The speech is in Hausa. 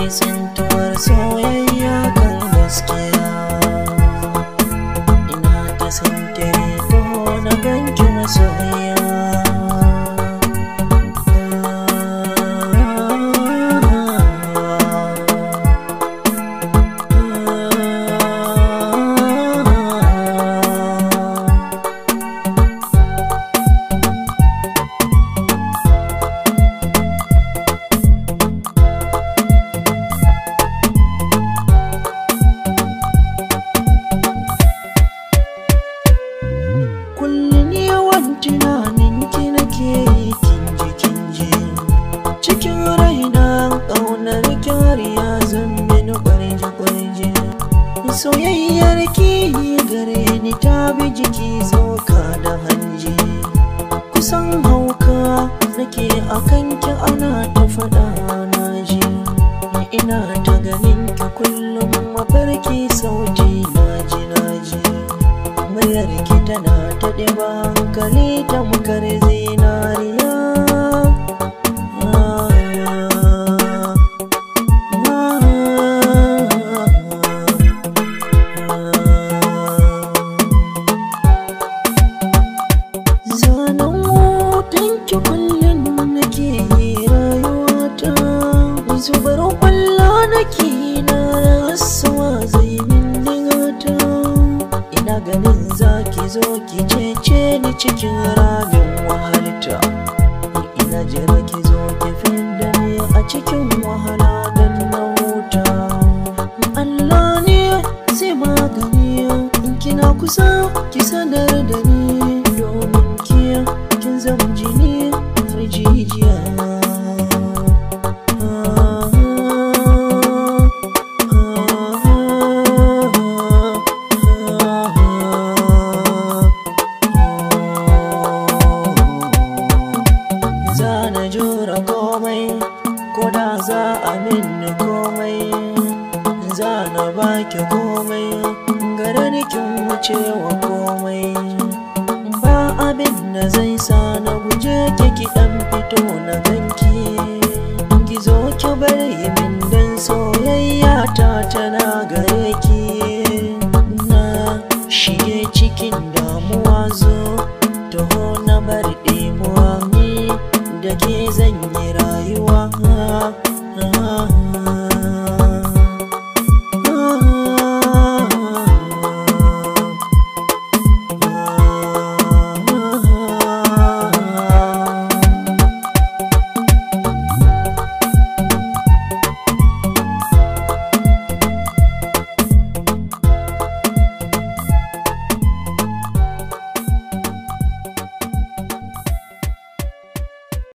santuwar soyayya kan gaskiya. Ina ta sanke ko na ganki masoyiya. Tunaninki nake yi kinji cikin raina, ƙaunar kyariya zan mini kwarje-kwarje. Soyayyar ki gare ni ta bi jiki, tsoka da hanji. Kusan hauka nake a kanki, ana ta faɗa na ji. Ina ta ganin ki kullum mafarki, sauti naji. Muryarki tana ta ɗiba hankali tamkar zinariya. Zanen hotonki kullum nake yi rayuwata, zubar kwalla nake na rasuwa zai min digata. Ina ganin zaki zo ki cece ni cikin ramin wahalta. Ina jira ki zo ki fidda ni a cikin wahala dan na huta. Allah ne zai magani, in kina kusa ki sanar da ni, domin kin zama jini har jijiya. Zana jura komai, ko da za a minni komai. Zana baki komai, gare kin wuce wa komai. Ba abin da zai sa na guje ki, ki dan fito na gani.